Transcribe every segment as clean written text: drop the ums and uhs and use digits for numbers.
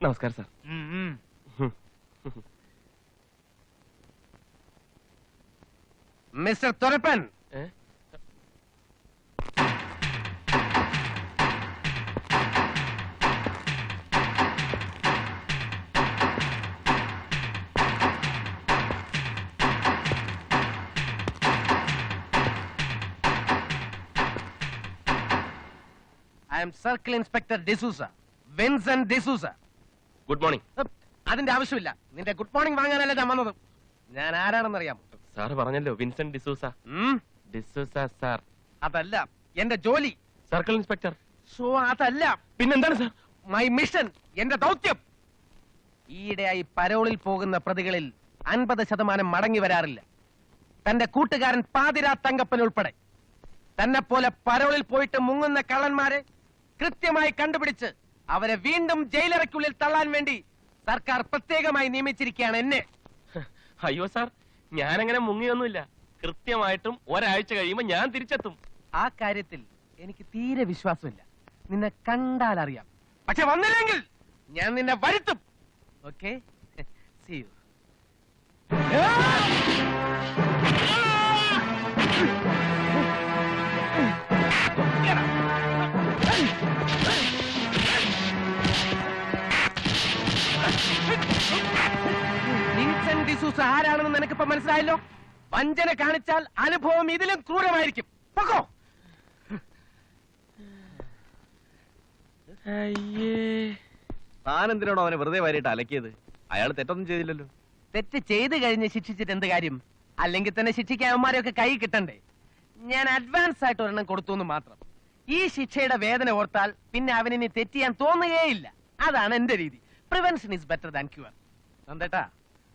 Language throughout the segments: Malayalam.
നമസ്കാരം sir. Mister Thorappan, I am Circle Inspector D'Souza, Vincent D'Souza. Good morning. അതിന്റെ ആവശ്യമില്ല. നിന്റെ ഗുഡ് മോർണിംഗ് വാങ്ങാനല്ല ഞാൻ വന്നത്. ഞാൻ ആരാണെന്നറിയാമോ? സാറ് പറഞ്ഞല്ലോ വിൻസെന്റ് ഡിസൂസ. D'Souza sir. അതല്ല എന്റെ ജോലി. Circle inspector. സോ അതല്ല. പിന്നെന്താണ് സാർ? മൈ മിഷൻ, എന്റെ ദൗത്യം. ഈയിടെയായി പരോളിൽ പോകുന്ന പ്രതികളിൽ 50% മടങ്ങി വരാറില്ല. തന്റെ കൂട്ടുകാരൻ പാതിരാ തങ്കപ്പൻ ഉൾപ്പെടെ തന്നെ പോലെ പരോളിൽ പോയിട്ട് മുങ്ങുന്ന കള്ളന്മാരെ കൃത്യമായി കണ്ടുപിടിച്ച് അവരെ വീണ്ടും ജയിലറയ്ക്കുള്ളിൽ തള്ളാൻ വേണ്ടി സർക്കാർ പ്രത്യേകമായി നിയമിച്ചിരിക്കുകയാണ് എന്നെ. അയ്യോ സാർ, ഞാനങ്ങനെ മുങ്ങിയൊന്നുമില്ല. കൃത്യമായിട്ടും ഒരാഴ്ച കഴിയുമ്പോ ഞാൻ തിരിച്ചെത്തും. ആ കാര്യത്തിൽ എനിക്ക് തീരെ വിശ്വാസമില്ല. നിന്നെ കണ്ടാൽ അറിയാം. പക്ഷെ വന്നില്ലെങ്കിൽ ഞാൻ നിന്നെ വരുത്തും. Okay, see you. Vincent D'Souza ആരാണെന്ന് നിനക്കിപ്പോ മനസ്സിലായല്ലോ. വഞ്ചന കാണിച്ചാൽ അനുഭവം ഇതിലും ക്രൂരമായിരിക്കും. പൊക്കോ. താനെന്തിനാണോ അവനെ വെറുതെ വാരിയിട്ട് അലക്കിയത്? അയാൾ തെറ്റൊന്നും ചെയ്തില്ലല്ലോ. തെറ്റ് ചെയ്ത് കഴിഞ്ഞ് ശിക്ഷിച്ചിട്ട് എന്ത് കാര്യം? അല്ലെങ്കിൽ തന്നെ ശിക്ഷിക്കാൻ അവന്മാരെയൊക്കെ കൈ കിട്ടണ്ടേ? ഞാൻ അഡ്വാൻസ് ആയിട്ട് ഒരെണ്ണം കൊടുത്തു എന്ന് മാത്രം. ഈ ശിക്ഷയുടെ വേദന ഓർത്താൽ പിന്നെ അവനിനി തെറ്റ് ചെയ്യാൻ തോന്നുകയില്ല. അതാണ് എന്റെ രീതി. Prevention is better than cure. നന്ദേട്ടാ,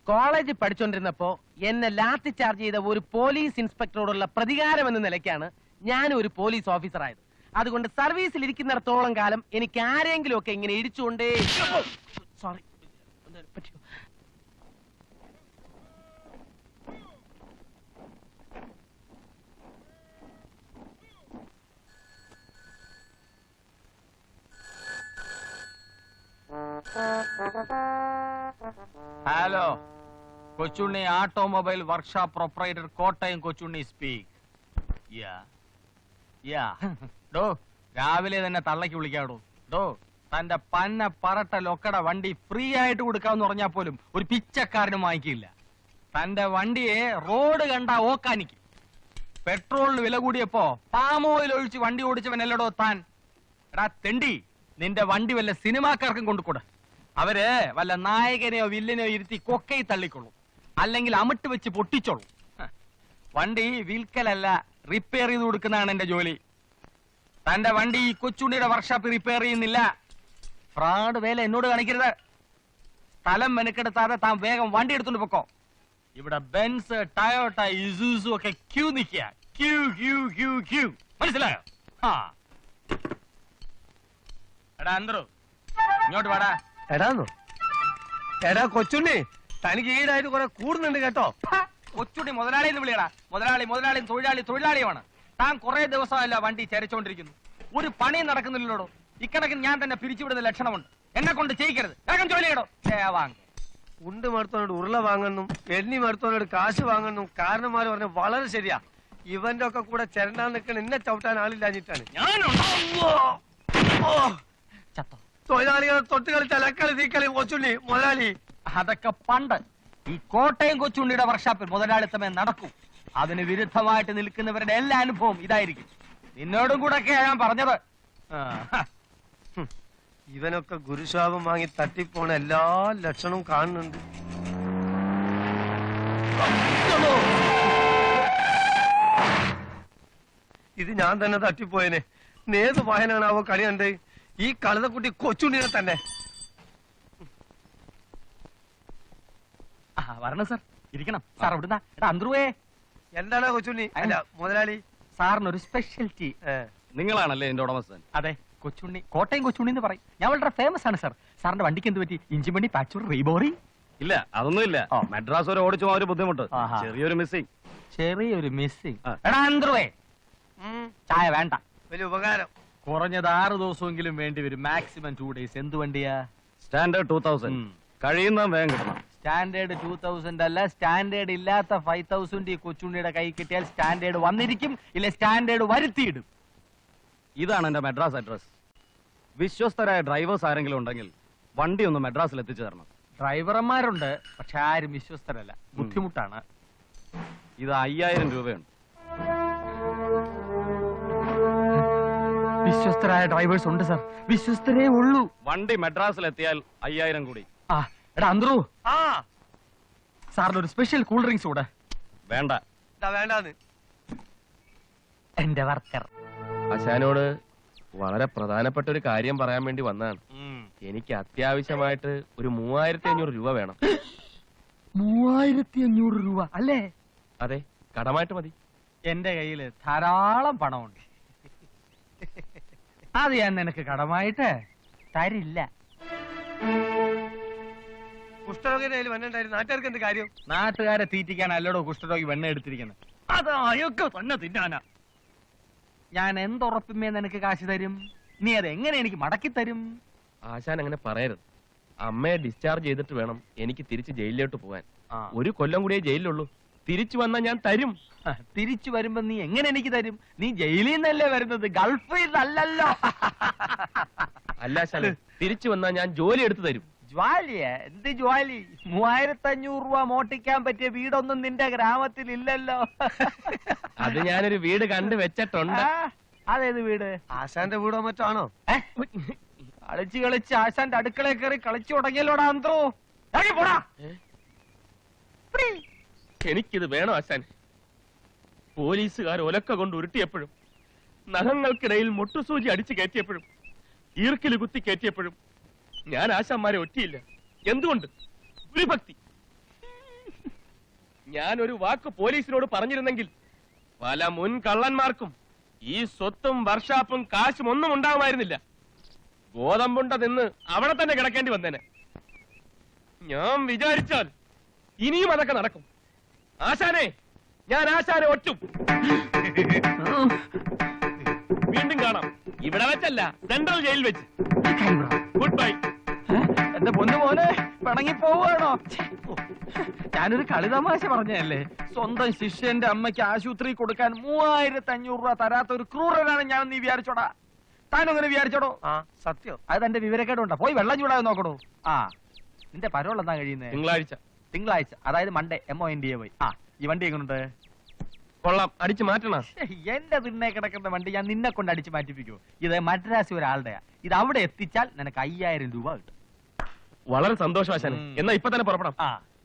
കോളേജ് പഠിച്ചോണ്ടിരുന്നപ്പോ എന്നെ ലാത്തി ചാർജ് ചെയ്ത ഒരു പോലീസ് ഇൻസ്പെക്ടറോടുള്ള പ്രതികാരം എന്ന നിലയ്ക്കാണ് ഞാൻ ഒരു പോലീസ് ഓഫീസർ ആയത്. അതുകൊണ്ട് സർവീസിൽ ഇരിക്കുന്നിടത്തോളം കാലം എനിക്ക് ആരെങ്കിലും ഒക്കെ ഇങ്ങനെ ഇടിച്ചുകൊണ്ടേ. സോറി, പറ്റിയോ? Hello, Kochunni automobile workshop proprietor, Kottayam Kochunni speak. ഡോ, രാവിലെ തന്നെ തള്ളക്ക് വിളിക്കാടോ. ഡോ, തന്റെ പന്ന പറട്ട ലൊക്കട വണ്ടി ഫ്രീ ആയിട്ട് കൊടുക്കാന്ന് പറഞ്ഞാൽ പോലും ഒരു പിച്ചക്കാരനും വാങ്ങിക്കില്ല. തന്റെ വണ്ടിയെ റോഡ് കണ്ട ഓക്കാനിക്കും. പെട്രോളിന് വില കൂടിയപ്പോ പാം ഓയിൽ ഒഴിച്ച് വണ്ടി ഓടിച്ചവനല്ലടോ താൻ. എടാ തെണ്ടി, നിന്റെ വണ്ടി വല്ല സിനിമാക്കാർക്കും കൊണ്ടുകൂടെ. അവര് വല്ല നായകനെയോ വില്ലനെയോ ഇരുത്തി കൊക്കയിൽ തള്ളിക്കൊള്ളൂ, അല്ലെങ്കിൽ അമിട്ട് വെച്ച് പൊട്ടിച്ചോളൂ. വണ്ടി വിൽക്കലല്ല, റിപ്പയർ ചെയ്ത് കൊടുക്കുന്നതാണ് എന്റെ ജോലി. തന്റെ വണ്ടി ഈ കൊച്ചുണ്ണിയുടെ വർക്ക്ഷോപ്പിൽ റിപ്പയർ ചെയ്യുന്നില്ല. ഫ്രോഡ് വേല എന്നോട് കാണിക്കരുത്. സ്ഥലം മെനക്കെടുത്താതെ താൻ വേഗം വണ്ടി എടുത്തോണ്ട് പൊക്കോ. ഇവിടെ ബെൻസ്, ടയോട്ട, ഇസൂസു ഒക്കെ ക്യൂ നിൽക്കുക. ക്യൂ ക്യൂ ക്യൂ ക്യൂ, മനസ്സിലായോ? എടാ അന്തരു, ഇങ്ങോട്ട് വാടാ. എടാന്നോ? എടാ കൊച്ചുണ്ണി, തനിക്ക് ഈടായിട്ട് കുറെ കൂടുന്നുണ്ട് കേട്ടോ. കൊച്ചുണ്ണി മുതലാളി എന്ന് വിളിയടാ. മുതലാളി മുതലാളിയും തൊഴിലാളി തൊഴിലാളിയുമാണ്. താൻ കുറെ ദിവസമല്ല വണ്ടി ചരച്ചോണ്ടിരിക്കുന്നു. ഒരു പണിയും നടക്കുന്നില്ലല്ലോ. ഇക്കണക്കിന് ഞാൻ തന്നെ പിരിച്ചുവിടുന്ന ലക്ഷണമുണ്ട്. എന്നെ കൊണ്ട് ചെയ്യിക്കരുത്. വേഗം ജോലി ചെയ്യടോ. ഉണ്ട് മടുത്തോനോട് ഉരുള വാങ്ങുന്നു, എണ്ണി മടുത്തോനോട് കാശ് വാങ്ങുന്നു. കാരണന്മാര് പറഞ്ഞ വളരെ ശരിയാ. ഇവന്റെ ഒക്കെ കൂടെ ചെരണ്ടാൻ നിൽക്കണ എന്നെ ചവിട്ടാൻ ആളില്ലാഞ്ഞിട്ടാണ്. തൊഴിലാളികളെ തൊട്ട് കളിച്ച അലക്കളി തീക്കളി കൊച്ചുണ്ണി മുതലാളി. അതൊക്കെ പണ്ട്. ഈ കോട്ടയം കൊച്ചുണ്ണിയുടെ വർക്ക്ഷോപ്പിൽ മുതലാളിത്തമേ നടക്കൂ. അതിന് വിരുദ്ധമായിട്ട് നിൽക്കുന്നവരുടെ എല്ലാ അനുഭവം ഇതായിരിക്കും. നിന്നോടും കൂടെ ഒക്കെ ഞാൻ പറഞ്ഞത്. ഇവനൊക്കെ ഗുരുശാപം വാങ്ങി തട്ടിപ്പോണ എല്ലാ ലക്ഷണവും കാണുന്നുണ്ട്. ഇത് ഞാൻ തന്നെ തട്ടിപ്പോയനെ. ഏത് വായനാണ് അവ കളി കണ്ടേ? ഈ കളുതക്കുട്ടി കൊച്ചുണ്ണിനെ തന്നെ. വരണം സാർ, ഇരിക്കണം സാർ. എവിടുന്നാ? എടാ അന്തരുവേ. എന്താണ് കൊച്ചുണ്ണി? അല്ല മുതലാളി, സാറിനൊരു സ്പെഷ്യൽ ടീ. നിങ്ങളാണല്ലേ എന്റെ ഉടമസ്ഥൻ? അതെ, കൊച്ചുണ്ണി, കോട്ടയം കൊച്ചുണ്ണി എന്ന് പറയും. ഞാൻ വളരെ ഫേമസ് ആണ് സാർ. സാറിന്റെ വണ്ടിക്ക് എന്ത് പറ്റി? ഇഞ്ചിമണി, പാച്ചൂർ, റീബോറി? ഇല്ല, അതൊന്നുമില്ല. മദ്രാസ് വരെ ഓടിച്ചു പോകാൻ ഒരു ബുദ്ധിമുട്ട്. ചെറിയൊരു മിസ്സിംഗ്. ചെറിയൊരു മിസ്സിംഗ്. എടാ അന്തരുവേ, ചായ വേണ്ട. വലിയ ഉപകാരം. കുറഞ്ഞത് 6 ദിവസമെങ്കിലും വേണ്ടി വരും. Maximum 2 days. എന്ത് വണ്ടിയാ? സ്റ്റാൻഡേർഡ് 2000 കഴിയുന്ന വേഗം കിട്ടണം. സ്റ്റാൻഡേർഡ് 2000 അല്ല, സ്റ്റാൻഡേർഡ് ഇല്ലാത്ത 5000 ഈ കൊച്ചുണ്ണിയുടെ കൈ കിട്ടിയാൽ സ്റ്റാൻഡേർഡ് വന്നിരിക്കും, ഇല്ല സ്റ്റാൻഡേർഡ് വരുത്തിയിടും. ഇതാണ് എന്റെ മെഡ്രാസ് അഡ്രസ്. വിശ്വസ്തരായ ഡ്രൈവേഴ്സ് ആരെങ്കിലും ഉണ്ടെങ്കിൽ വണ്ടി ഒന്ന് മെഡ്രാസിൽ എത്തിച്ചു തരണം. ഡ്രൈവർമാരുണ്ട്, പക്ഷെ ആരും വിശ്വസ്തരല്ല, ബുദ്ധിമുട്ടാണ്. ഇത് 5000 രൂപയാണ്. വിശ്വസ്തരായ ഡ്രൈവേഴ്സ് ഉണ്ട് സാർ, വിശ്വസ്തരേ ഉള്ളൂ. വണ്ടി മെഡ്രാസിൽ എത്തിയാൽ 5000 കൂടി. ആ എടാ അന്ത്രു, സാറിന് ഒരു സ്പെഷ്യൽ കൂൾ ഡ്രിങ്ക്സ് കൂടെ. വേണ്ട. വേണ്ടാന്ന് എന്റെ വർക്കർ. ആശാനോട് വളരെ പ്രധാനപ്പെട്ട ഒരു കാര്യം പറയാൻ വേണ്ടി വന്നതാണ്. എനിക്ക് അത്യാവശ്യമായിട്ട് ഒരു 3500 രൂപ വേണം. 3500 രൂപ അല്ലേ? അതെ, കടമായിട്ട് മതി. എന്റെ കയ്യില് ധാരാളം പണമുണ്ട്. അത് ഞാൻ നിനക്ക് കടമായിട്ട് തരില്ല. കുഷ്ഠരോഗിയുടെ വന്നിട്ടുണ്ടായിരുന്നു. നാട്ടുകാർക്ക് എന്ത് കാര്യം? നാട്ടുകാരെ തീറ്റിക്കാൻ അല്ലടോ കുഷ്ഠരോഗി വെണ്ണ എടുത്തിരിക്കുന്നത്. അത് അയൊക്കെ തന്നെ തിന്നാനാ. ഞാൻ എന്തുറപ്പുമേ നിനക്ക് കാശ് തരും? നീ അത് എങ്ങനെ എനിക്ക് മടക്കി തരും? ആശാൻ അങ്ങനെ പറയരുത്. അമ്മയെ ഡിസ്ചാർജ് ചെയ്തിട്ട് വേണം എനിക്ക് തിരിച്ച് ജയിലിലോട്ട് പോകാൻ. ആ. 1 കൊല്ലം കൂടിയേ ജയിലിലുള്ളൂ. തിരിച്ചു വന്നാൽ ഞാൻ തരും. തിരിച്ചു വരുമ്പോ നീ എങ്ങനെ എനിക്ക് തരും? നീ ജയിലിൽ നിന്നല്ലേ വരുന്നത്, ഗൾഫിൽ നിന്നല്ലല്ലോ. അല്ല ആശാനെ, തിരിച്ചു വന്നാൽ ഞാൻ ജോലി എടുത്തു തരും. ജ്വാലിയ? എന്ത് ജ്വാലി? 3500 രൂപ മോട്ടിക്കാൻ പറ്റിയ വീടൊന്നും നിന്റെ ഗ്രാമത്തിൽ ഇല്ലല്ലോ. അത് ഞാനൊരു വീട് കണ്ടു വെച്ചിട്ടുണ്ട്. അതേത് വീട്? ആശാന്റെ വീടോ മറ്റോ ആണോ? കളിച്ച് കളിച്ച് ആശാന്റെ അടുക്കളയിൽ കയറി കളിച്ചു തുടങ്ങിയല്ലോടാ അന്ത്രോ. പോടാ. എനിക്കിത് വേണം ആശാൻ. പോലീസുകാർ ഒലക്ക കൊണ്ട് ഉരുട്ടിയപ്പോഴും, നഖങ്ങൾക്കിടയിൽ മുട്ടുസൂചി അടിച്ചു കയറ്റിയപ്പോഴും, ഈർക്കിൽ കുത്തി കയറ്റിയപ്പോഴും ഞാൻ ആശാന്മാരെ ഒറ്റിയില്ല. എന്തുകൊണ്ട്? ഗുരുഭക്തി. ഞാൻ ഒരു വാക്ക് പോലീസിനോട് പറഞ്ഞിരുന്നെങ്കിൽ പല മുൻ കള്ളന്മാർക്കും ഈ സ്വത്തും വർഷാപ്പും കാശും ഒന്നും ഉണ്ടാകുമായിരുന്നില്ല. ഗോതമ്പുണ്ട നിന്ന് അവിടെ തന്നെ കിടക്കേണ്ടി വന്നേനെ. ഞാൻ വിചാരിച്ചാൽ ഇനിയും അതൊക്കെ നടക്കും. ആശാനെ, ഞാൻ ആശാനെ ഒറ്റും. വീണ്ടും കാണാം. ഇവിടെ വെച്ചല്ല, സെൻട്രൽ ജയിലിൽ വെച്ച്. Good bye. എന്റെ പൊന്നു മോനെ, പിണങ്ങി പോവാണോ? ഞാനൊരു കളിതമാശ പറഞ്ഞല്ലേ. സ്വന്തം ശിഷ്യന്റെ അമ്മയ്ക്ക് ആശുപത്രി കൊടുക്കാൻ 3500 രൂപ തരാത്ത ഒരു ക്രൂരനാണ് ഞാൻ. നീ വിചാരിച്ചോടാ? താനങ്ങനെ വിചാരിച്ചോടോ? സത്യം. അത് തന്റെ വിവരക്കേടുണ്ടാ. പോയി വെള്ളം ചൂടാതെ നോക്കണോ. നിന്റെ പരോൾ എന്താ കഴിയുന്നത്? തിങ്കളാഴ്ച, അതായത് മൺഡേ. MONDAY. ഈ വണ്ടി എങ്ങനെയുണ്ട്? കൊള്ളാം. അടിച്ചു മാറ്റണ. എന്റെ തിണ്ണെ കിടക്കുന്ന വണ്ടി ഞാൻ നിന്നെ കൊണ്ട് അടിച്ചു മാറ്റിപ്പിക്കൂ. ഇത് മദ്രാസ് ഒരാളുടെയാ. ഇത് അവിടെ എത്തിച്ചാൽ നിനക്ക് 5000 രൂപ കിട്ടും. വളരെ സന്തോഷം ആശാനെ. എന്നാ ഇപ്പൊ തന്നെ പുറപ്പെടാം.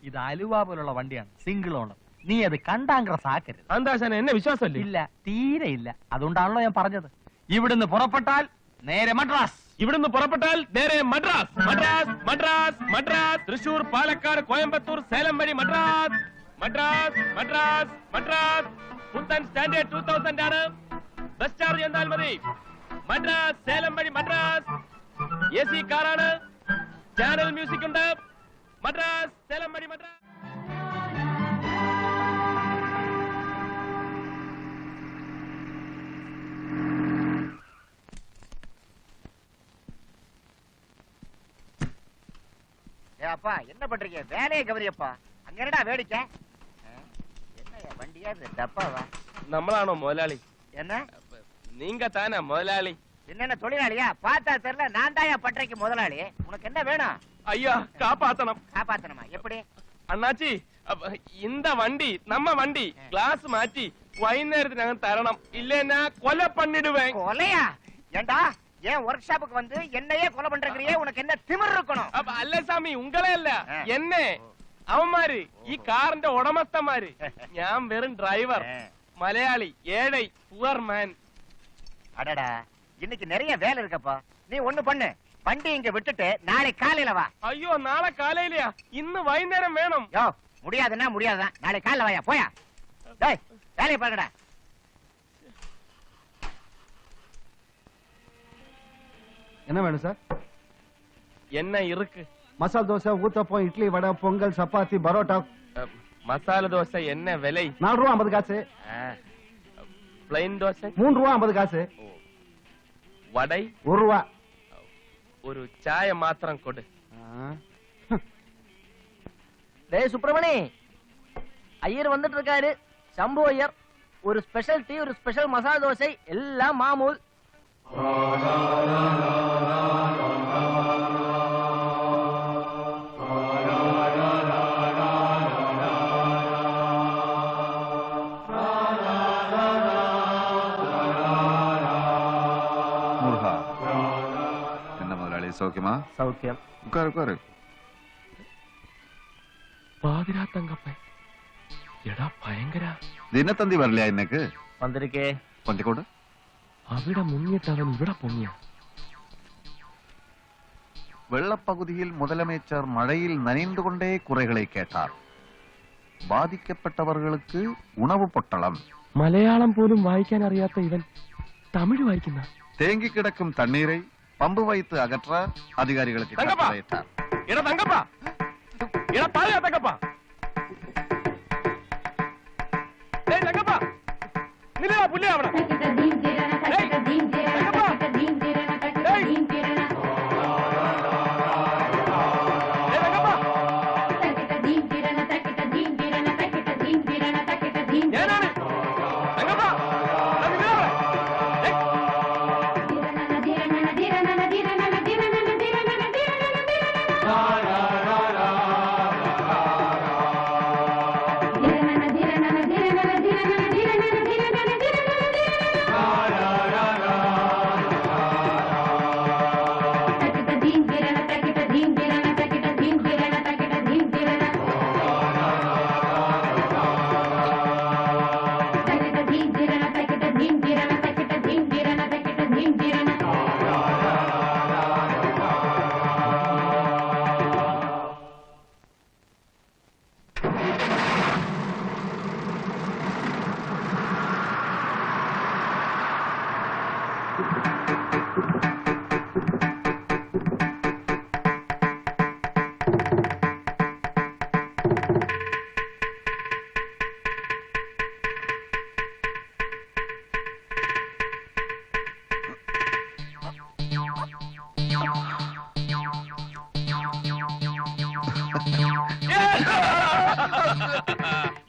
ഇത് അലുവ പോലുള്ള വണ്ടിയാണ്, സിംഗിൾ ഓണർ. നീ അത് കണ്ടാങ്ക്രസ് ആക്കരുത്. എന്താ ആശാനെ, എന്നെ വിശ്വാസമല്ലേ? ഇല്ല, തീരെ ഇല്ല. അതുകൊണ്ടാണല്ലോ ഞാൻ പറഞ്ഞത്. ഇവിടുന്ന് പുറപ്പെട്ടാൽ നേരെ മദ്രാസ്. ഇവിടുന്ന് പുറപ്പെട്ടാൽ നേരെ മദ്രാസ്. മദ്രാസ്, മദ്രാസ്, മദ്രാസ്. തൃശൂർ, പാലക്കാട്, കോയമ്പത്തൂർ, സേലം വഴി മദ്രാസ്. മദ്രാസ്, മദ്രാസ്, മദ്രാസ്. പുത്തൻ സ്റ്റാൻഡേർഡ് 2000 ആണ്. ബസ് ചാർജ് എന്നാൽ മതി. മദ്രാസ്, സേലം വഴി മദ്രാസ്. AC കാറാണ്. ചാനൽ മ്യൂസിക് ഉണ്ട്. മദ്രാസ്, സേലം വഴി മദ്രാസ്. அப்பா என்ன பண்றீங்க? வேலையை கவரியப்பா. அங்கடா வேடிக்கை. என்ன வண்டியா இது? டப்பாவா? നമ്മളാണോ മുതലാളി? என்ன? நீங்க தானே முதலாளி? என்னென்ன தொழிலாளியா? பார்த்தா தெரியல. நான் தாயா பண்றேக்கு முதலாளி. உனக்கு என்ன வேணும்? ஐயா, காப்பாத்தணும். காப்பாத்தணுமா? எப்படி? അണ്ണാച്ചി, இந்த വണ്ടി നമ്മ വണ്ടി ഗ്ലാസ് മാറ്റി വൈകുന്നേരത്തിനകം തരണം. ഇല്ലെന്നാ കൊല പണിടുവേൻ. கொலையா? ஏண்டா ஏன் ஒர்க் ஷாப்புக்கு வந்து என்னையே கொலை பண்றீங்கறியே? உனக்கு என்ன திமிர் இருக்கணும்? അല്ല സ്വാമി, ഉങ്ങളെ അല്ല, എന്നെ. അവന്മാര് ഈ കാറിന്റെ ഉടമസ്ഥന്മാര്. ഞാൻ വെറും ഡ്രൈവർ. മലയാളി, ഏഴை, പുവർ മാൻ. அடடா, இன்னைக்கு நிறைய வேலை இருக்கப்பா. நீ ஒண்ணு பண்ணு, வண்டி இங்க விட்டுட்டு நாளை காலையில வா. അയ്യോ, നാളെ കാലയിലെയാ? ഇന്ന് വൈകുന്നേരം വേണം. யோ, முடியாதுன்னா முடியாதுதான். நாளை காலையில வாயா. போயா. டேய், வேலையை பாருங்கடா. என்ன வேணும் சார்? என்ன இருக்கு? மசால் தோசை, ஊத்தப்பம், இட்லி, வடை, பொங்கல், சப்பாத்தி, பரோட்டா. மசால தோசை என்ன விலை? 4 ரூபா 50 காசு. பிளைன் தோசை 3 ரூபா 50 காசு. வடை 1 ரூபா. ஒரு சாய மாத்திரம் கொடு. டேய் சுப்பிரமணி, ஐயர் வந்துட்டு இருக்காரு. சம்பு ஐயர். ஒரு ஸ்பெஷல் டீ, ஒரு ஸ்பெஷல் மசாலா தோசை, எல்லாம் மாமூல். സൗഖ്യമാ? സൗഖ്യം. ഉட்காரு உட்காரு. പാതിരാ തങ്കപ്പൻ, എടാ ഭയങ്കര. ദിനത്തന്തി വരില്ല എന്നേക്ക്? വന്നിരിക്കേ. കൊണ്ടിക്കോട്. അവിടെ മുങ്ങിട്ട് അവൻ ഇവിടെ പൊങ്ങിയ. വെള്ളപ്പകുതിയിൽ മുതലമേച്ചർ മഴയിൽ നനയുകൊണ്ടേ കുറകളെ കേട്ടാർ. ബാധിക്കപ്പെട്ടവർക്ക് ഉണവ് പൊട്ടളം. മലയാളം പോലും വായിക്കാൻ അറിയാത്ത ഇവൻ തമിഴ് വായിക്കുന്ന. തേങ്ങിക്കിടക്കും തണ്ണീரை പമ്പ് വൈത്ത് അകற்ற അധികാരികൾക്ക് കട്ടളയിട്ടാർ. എടാ തങ്കപ്പ, എടാ പാതിരാ തങ്കപ്പ, തങ്കപ്പ നില പുല്ലേ അവിടെ. ഞാനാണ് തങ്കപ്പ.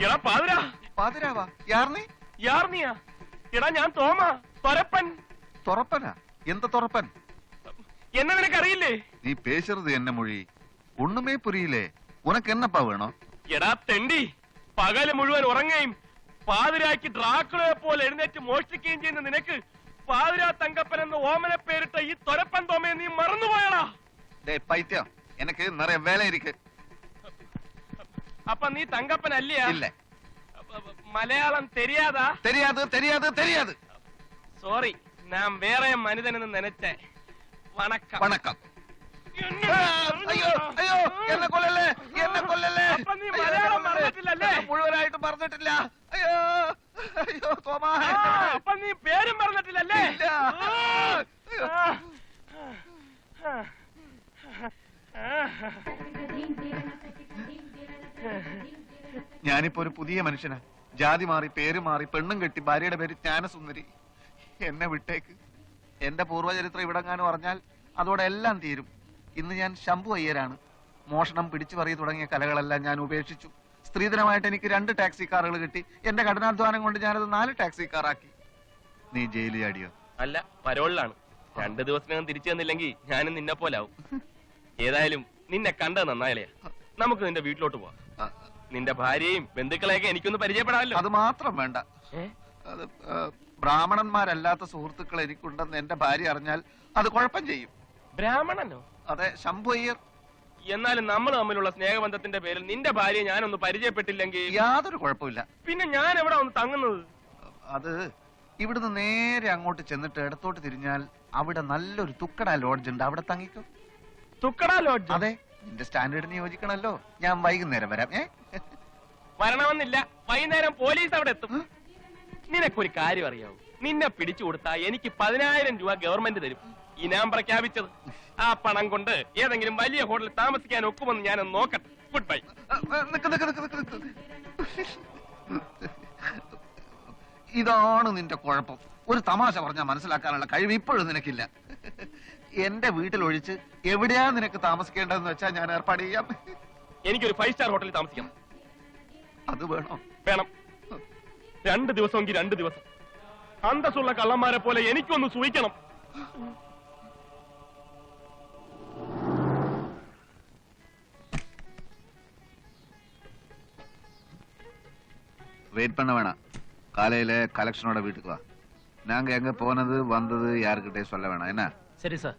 എടാ പാതിരാ. പാതിരാവാ? യാർനീ? യാർനിയാ? എടാ ഞാൻ തോമ തൊരപ്പൻ. തുറപ്പനാ? എന്ത് തുറപ്പൻ? എന്നെ നിനക്കറിയില്ലേ? നീ പേശരുത് എന്നെ മൊഴി. ഒണ്ണുമേ പുരിയില്ലേ? ഉനക്ക് എന്നപ്പാ വേണോ? എടാ തെണ്ടി, പകല് മുഴുവൻ ഉറങ്ങുകയും പാതിരായ്ക്ക് ഡ്രാക്കുളയെ പോലെ എഴുന്നേറ്റ് മോഷ്ടിക്കുകയും ചെയ്യുന്ന നിനക്ക് പാതിരാ തങ്കപ്പൻ എന്ന് ഓമന പേരിട്ട ഈ തൊരപ്പൻ തോമയെ നീ മറന്നുപോയടാ. പൈത്യം, എനിക്ക് നിറയെ വേല ഇരിക്ക്. അപ്പൊ നീ തങ്കപ്പൻ അല്ലയാ? ഇല്ല. മലയാളം തെരിയാതാ? തെരിയാത് തെരിയാത് തെരിയാത്. സോറി, ഞാൻ വേറെ മനിതനെന്ന് നനച്ചേ. വണക്കം. വണക്കം. അയ്യോ അയ്യോ, എന്നെ കൊല്ലല്ലേ, എന്നെ കൊല്ലല്ലേ. അപ്പൊ നീ മലയാളം മറന്നിട്ടില്ലല്ലേ? മുഴുവനായിട്ട് പറഞ്ഞിട്ടില്ല. അയ്യോ അയ്യോ തോമാ. അപ്പൊ നീ പേരും പറഞ്ഞിട്ടില്ലല്ലേ? ഞാനിപ്പോ ഒരു പുതിയ മനുഷ്യനാ. ജാതി മാറി, പേര് മാറി, പെണ്ണും കെട്ടി, ഭാര്യയുടെ പേര് ജ്ഞാനസുന്ദരി. എന്നെ വിട്ടേക്ക്. എന്റെ പൂർവ്വചരിത്രം ഇവിടെങ്ങാനും പറഞ്ഞാൽ അതോടെ എല്ലാം തീരും. ഇന്ന് ഞാൻ ശംഭു അയ്യരാണ്. മോഷണം, പിടിച്ചു പറയി തുടങ്ങിയ കലകളെല്ലാം ഞാൻ ഉപേക്ഷിച്ചു. സ്ത്രീധനമായിട്ട് എനിക്ക് 2 ടാക്സി കാറുകൾ കിട്ടി. എന്റെ കഠിനാധ്വാനം കൊണ്ട് ഞാനത് 4 ടാക്സി കാറാക്കി. നീ ജയിലിൽ ചാടിയോ? അല്ല, പരോളിലാണ്. 2 ദിവസത്തിനകം തിരിച്ചു തന്നില്ലെങ്കിൽ ഞാനും നിന്നെ പോലാവും. ഏതായാലും നിന്നെ കണ്ടത് നന്നായാലേ. നമുക്ക് നിന്റെ വീട്ടിലോട്ട് പോവാം. നിന്റെ ഭാര്യയും ബന്ധുക്കളെയൊക്കെ എനിക്കൊന്ന് പരിചയപ്പെടാമല്ലോ. അത് മാത്രം വേണ്ട. അത് ബ്രാഹ്മണന്മാരല്ലാത്ത സുഹൃത്തുക്കൾ എനിക്കുണ്ടെന്ന് എന്റെ ഭാര്യ അറിഞ്ഞാൽ അത് കുഴപ്പം ചെയ്യും. ബ്രാഹ്മണനോ? അതെ, ശംഭു അയ്യർ. എന്നാലും നമ്മൾ തമ്മിലുള്ള സ്നേഹബന്ധത്തിന്റെ പേരിൽ നിന്റെ ഭാര്യയെ ഞാനൊന്ന് പരിചയപ്പെട്ടില്ലെങ്കിൽ യാതൊരു കുഴപ്പമില്ല. പിന്നെ ഞാൻ എവിടെ ഒന്ന് തങ്ങുന്നത്? അത് ഇവിടുന്ന് നേരെ അങ്ങോട്ട് ചെന്നിട്ട് ഇടത്തോട്ട് തിരിഞ്ഞാൽ അവിടെ നല്ലൊരു തുക്കട ലോഡ്ജ് ഉണ്ട്. അവിടെ തങ്ങിക്കും. തുക്കട ലോഡ്ജ്? അതെ, നിന്റെ സ്റ്റാൻഡേർഡിന് യോജിക്കണല്ലോ. ഞാൻ വൈകുന്നേരം വരാം. വരണമെന്നില്ല, വൈകുന്നേരം പോലീസ് അവിടെ എത്തും. നിനക്കൊരു കാര്യം അറിയാവൂ, നിന്നെ പിടിച്ചു കൊടുത്താ എനിക്ക് 10,000 രൂപ ഗവൺമെന്റ് തരും. ഇനാം പ്രഖ്യാപിച്ചത്. ആ പണം കൊണ്ട് ഏതെങ്കിലും വലിയ ഹോട്ടലിൽ താമസിക്കാൻ ഒക്കുമെന്ന് ഞാനൊന്ന് നോക്കട്ടെ. Good bye. ഇതാണ് നിന്റെ കുഴപ്പം. ഒരു തമാശ പറഞ്ഞാൽ മനസ്സിലാക്കാനുള്ള കഴിവ് ഇപ്പോഴും നിനക്കില്ല. എന്റെ വീട്ടിൽ ഒഴിച്ച് എവിടെയാ നിനക്ക് താമസിക്കേണ്ടതെന്ന് വെച്ചാൽ ഞാൻ ഏർപ്പാട് ചെയ്യാം. എനിക്കൊരു 5 സ്റ്റാർ ഹോട്ടലിൽ താമസിക്കണം. അത് വേണോ? വേണം. 2 ദിവസമെങ്കിൽ 2 ദിവസം. അന്തസ്സുള്ള കള്ളന്മാരെ പോലെ എനിക്കൊന്ന് സൂഹിക്കണം. வெயிட் பண்ண வேணாம். காலையில கலெக்ஷனோட வீட்டுக்கு வா. நாங்க எங்க போனது வந்தது யாருக்கிட்டே சொல்ல வேணாம். என்ன? சரி சார்.